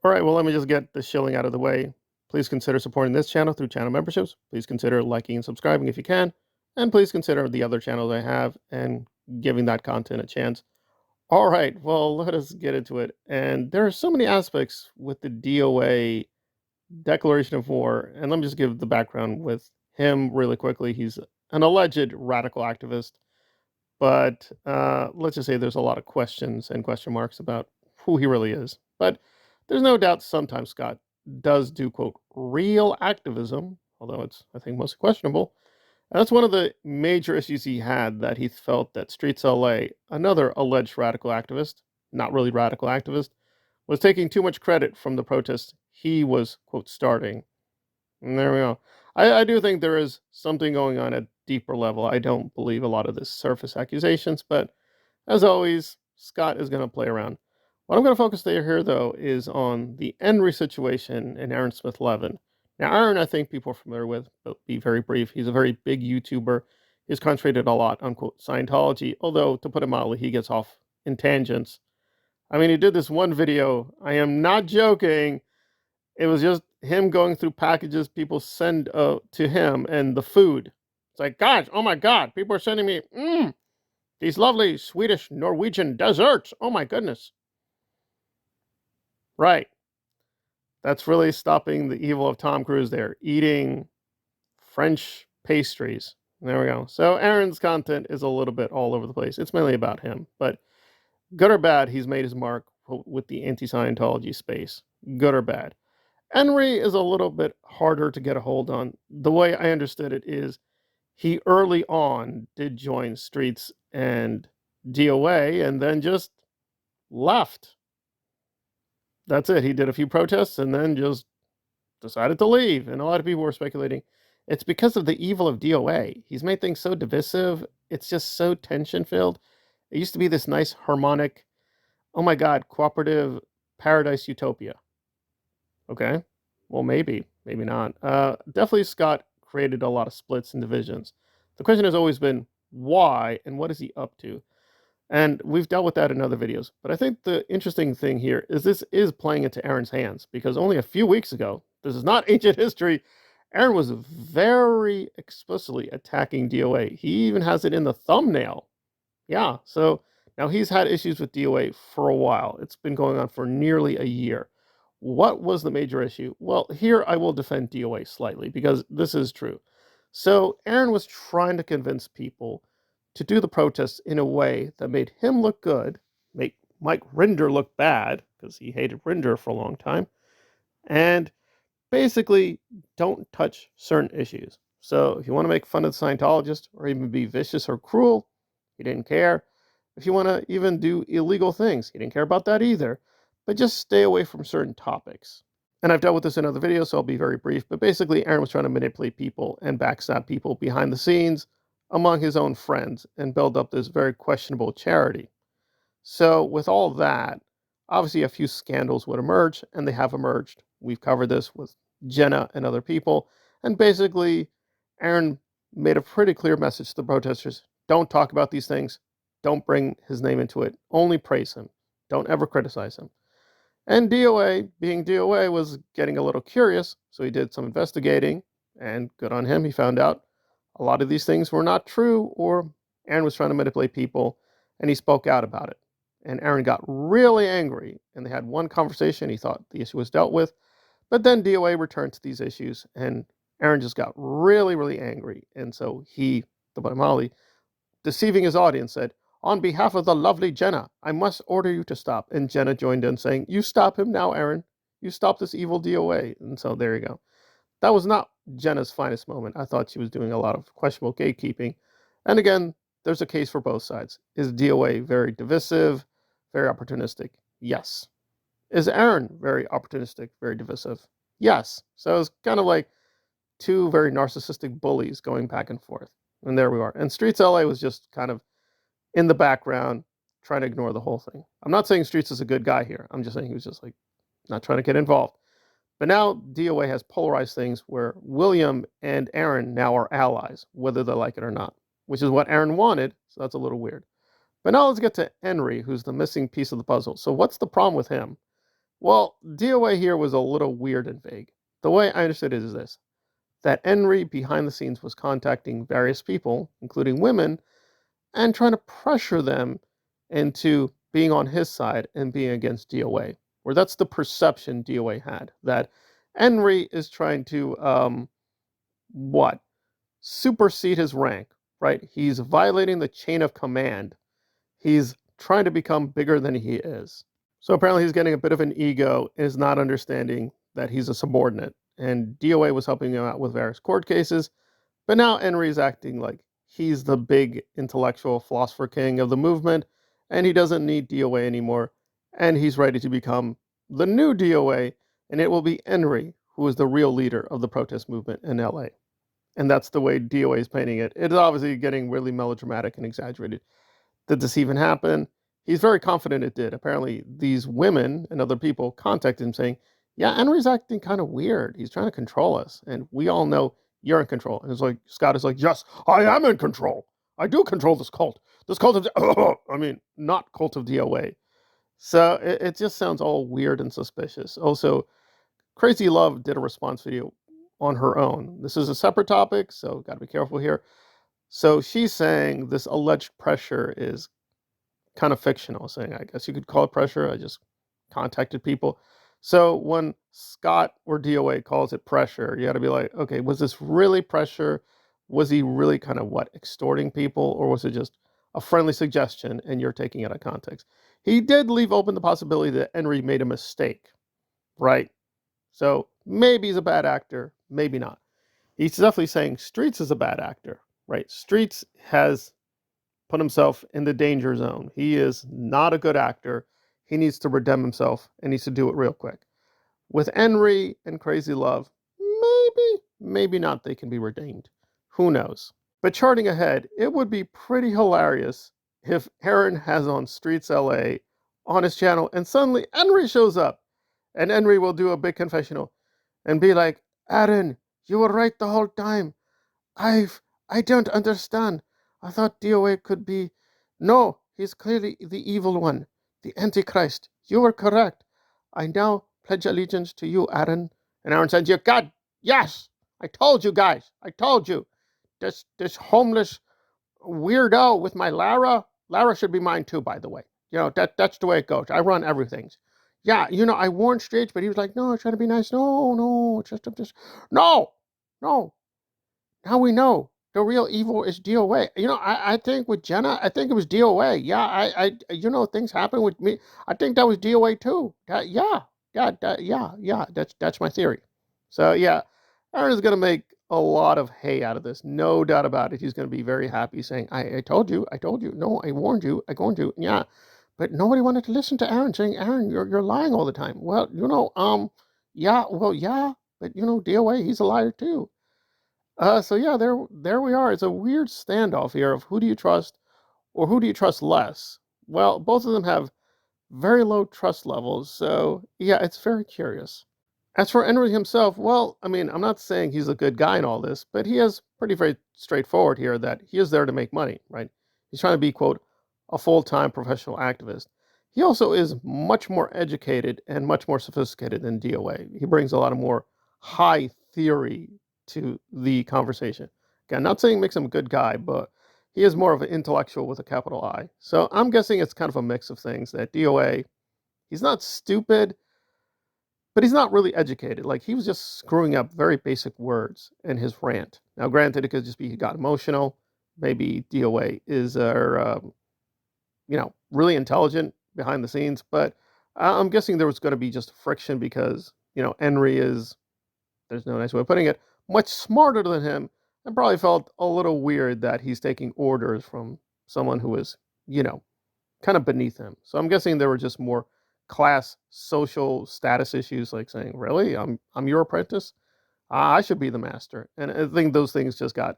All right, well, let me just get the shilling out of the way. Please consider supporting this channel through channel memberships. Please consider liking and subscribing if you can. And please consider the other channels I have and giving that content a chance. All right, well, let us get into it. And there are so many aspects with the DOA declaration of war. And let me just give the background with him really quickly. He's an alleged radical activist, but let's just say there's a lot of questions and question marks about who he really is. But there's no doubt sometimes Scott does do, quote, real activism, although it's, I think, mostly questionable. And that's one of the major issues he had, that he felt that Streets LA, another alleged radical activist, not really radical activist, was taking too much credit from the protests he was, quote, starting. And there we go. I do think there is something going on at deeper level. I don't believe a lot of this surface accusations, but as always, Scott is going to play around. What I'm going to focus here, though, is on the Enry situation and Aaron Smith-Levin. Now, Aaron, I think people are familiar with, but be very brief. He's a very big YouTuber. He's concentrated a lot on, quote, Scientology, although, to put it mildly, he gets off in tangents. I mean, he did this one video. I am not joking. It was just him going through packages people send to him and the food. It's like, gosh, oh my God, people are sending me these lovely Swedish Norwegian desserts. Oh my goodness. Right. That's really stopping the evil of Tom Cruise there, eating French pastries. There we go. So Aaron's content is a little bit all over the place. It's mainly about him, but good or bad, he's made his mark with the anti-Scientology space. Good or bad. Enri is a little bit harder to get a hold on. The way I understood it is he early on did join Streets and DOA and then just left. That's it. He did a few protests and then just decided to leave. And a lot of people were speculating it's because of the evil of DOA. He's made things so divisive. It's just so tension filled. It used to be this nice harmonic, oh my God, cooperative paradise utopia. Okay. Well, maybe not. Definitely Scott created a lot of splits and divisions. The question has always been why and what is he up to? And we've dealt with that in other videos. But I think the interesting thing here is this is playing into Aaron's hands, because only a few weeks ago, this is not ancient history, Aaron was very explicitly attacking DOA. He even has it in the thumbnail. Yeah, so now he's had issues with DOA for a while. It's been going on for nearly a year. What was the major issue? Well, here I will defend DOA slightly because this is true. So Aaron was trying to convince people to do the protests in a way that made him look good, make Mike Rinder look bad, because he hated Rinder for a long time, and basically don't touch certain issues. So if you want to make fun of the Scientologist or even be vicious or cruel, he didn't care. If you want to even do illegal things, he didn't care about that either. But just stay away from certain topics. And I've dealt with this in other videos, so I'll be very brief. But basically, Aaron was trying to manipulate people and backstab people behind the scenes among his own friends and build up this very questionable charity. So with all that, obviously a few scandals would emerge, and they have emerged. We've covered this with Jenna and other people. And basically, Aaron made a pretty clear message to the protesters. Don't talk about these things. Don't bring his name into it. Only praise him. Don't ever criticize him. And DOA, being DOA, was getting a little curious, so he did some investigating, and good on him, he found out a lot of these things were not true, or Aaron was trying to manipulate people, and he spoke out about it. And Aaron got really angry, and they had one conversation. He thought the issue was dealt with, but then DOA returned to these issues, and Aaron just got really, really angry. And so he, the Molly, deceiving his audience, said, on behalf of the lovely Jenna, I must order you to stop. And Jenna joined in saying, you stop him now, Aaron. You stop this evil DOA. And so there you go. That was not Jenna's finest moment. I thought she was doing a lot of questionable gatekeeping. And again, there's a case for both sides. Is DOA very divisive, very opportunistic? Yes. Is Aaron very opportunistic, very divisive? Yes. So it's kind of like two very narcissistic bullies going back and forth. And there we are. And Streets LA was just kind of in the background, trying to ignore the whole thing. I'm not saying Streets is a good guy here. I'm just saying he was just like not trying to get involved. But now DOA has polarized things where William and Aaron now are allies, whether they like it or not, which is what Aaron wanted. So that's a little weird. But now let's get to Enri, who's the missing piece of the puzzle. So what's the problem with him? Well, DOA here was a little weird and vague. The way I understood it is this: that Enri behind the scenes was contacting various people, including women, and trying to pressure them into being on his side and being against DOA. Or that's the perception DOA had, that Enri is trying to what? Supersede his rank, right? He's violating the chain of command. He's trying to become bigger than he is. So apparently he's getting a bit of an ego and is not understanding that he's a subordinate. And DOA was helping him out with various court cases, but now Enry's acting like he's the big intellectual philosopher king of the movement, and he doesn't need DOA anymore, and he's ready to become the new DOA, and it will be Enry who is the real leader of the protest movement in LA. And that's the way DOA is painting it. It is obviously getting really melodramatic and exaggerated. Did this even happen? He's very confident it did. Apparently, these women and other people contacted him saying, yeah, Enry's acting kind of weird. He's trying to control us. And we all know you're in control. And it's like, Scott is like, yes, I am in control. I do control this cult. This cult of, not cult of DOA. So it just sounds all weird and suspicious. Also, Crazy Love did a response video on her own. This is a separate topic, so got to be careful here. So she's saying this alleged pressure is kind of fictional, saying, I guess you could call it pressure. I just contacted people. So when Scott or DOA calls it pressure, you got to be like, okay, was this really pressure? Was he really kind of extorting people, or was it just a friendly suggestion and you're taking it out of context? He did leave open the possibility that Enry made a mistake, right? So maybe he's a bad actor, maybe not. He's definitely saying Streets is a bad actor, right? Streets has put himself in the danger zone. He is not a good actor. He needs to redeem himself and needs to do it real quick. With Enry and Crazy Love, maybe not, they can be redeemed. Who knows? But charting ahead, it would be pretty hilarious if Aaron has on Streets LA on his channel and suddenly Enry shows up and Enry will do a big confessional and be like, Aaron, you were right the whole time. I don't understand. I thought DOA could be. No, he's clearly the evil one, the Antichrist. You were correct. I now pledge allegiance to you, Aaron. And Aaron says, you God, yes, I told you guys. I told you. This homeless weirdo with my Lara. Lara should be mine too, by the way. That's the way it goes. I run everything. Yeah, I warned Streets, but he was like, no, I'm trying to be nice. No, just, no. Now we know the real evil is DOA. I think with Jenna, I think it was DOA. Yeah, things happen with me. I think that was DOA too. Yeah. That's my theory. So yeah, Aaron is going to make a lot of hay out of this. No doubt about it. He's going to be very happy saying, I told you. No, I warned you. Yeah. But nobody wanted to listen to Aaron saying, Aaron, you're lying all the time. Well, yeah, but DOA, he's a liar too. So yeah, there we are. It's a weird standoff here of who do you trust or who do you trust less? Well, both of them have very low trust levels, so yeah, it's very curious. As for Enri himself, well, I'm not saying he's a good guy in all this, but he is pretty very straightforward here that he is there to make money, right? He's trying to be, quote, a full-time professional activist. He also is much more educated and much more sophisticated than DOA. He brings a lot of more high theory to the conversation. Again, not saying makes him a good guy, but he is more of an intellectual with a capital I. So I'm guessing it's kind of a mix of things that DOA, he's not stupid, but he's not really educated. Like, he was just screwing up very basic words in his rant. Now, granted, it could just be he got emotional. Maybe DOA is, really intelligent behind the scenes, but I'm guessing there was going to be just friction because, Enri is, there's no nice way of putting it, much smarter than him, and probably felt a little weird that he's taking orders from someone who is, kind of beneath him. So I'm guessing there were just more class, social status issues, like saying, really, I'm your apprentice? I should be the master. And I think those things just got,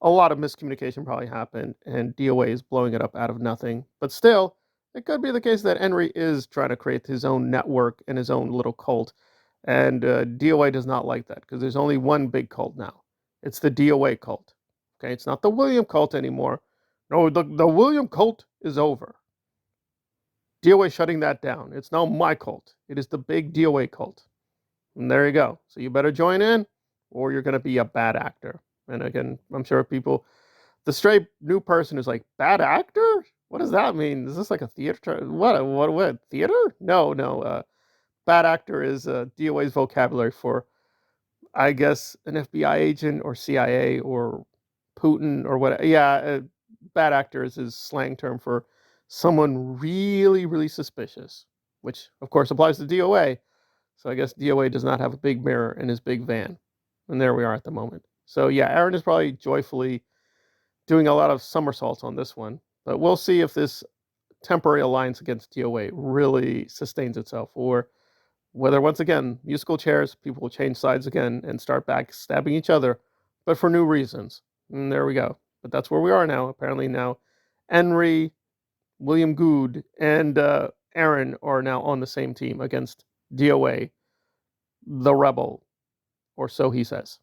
a lot of miscommunication probably happened, and DOA is blowing it up out of nothing. But still, it could be the case that Enri is trying to create his own network and his own little cult. And DOA does not like that because there's only one big cult now. It's the DOA cult. Okay, it's not the William cult anymore. No, the William cult is over. DOA shutting that down. It's now my cult. It is the big DOA cult. And there you go. So you better join in, or you're going to be a bad actor. And again, I'm sure people, the straight new person is like, bad actor? What does that mean? Is this like a theater? What? Theater? No. Bad actor is DOA's vocabulary for, I guess, an FBI agent or CIA or Putin or what. Yeah, bad actor is his slang term for someone really, really suspicious, which of course applies to DOA. So I guess DOA does not have a big mirror in his big van. And there we are at the moment. So yeah, Aaron is probably joyfully doing a lot of somersaults on this one. But we'll see if this temporary alliance against DOA really sustains itself, or whether once again, musical chairs, people will change sides again and start backstabbing each other, but for new reasons. And there we go. But that's where we are now. Apparently now, Enri, William Good, and Aaron are now on the same team against DOA, the rebel, or so he says.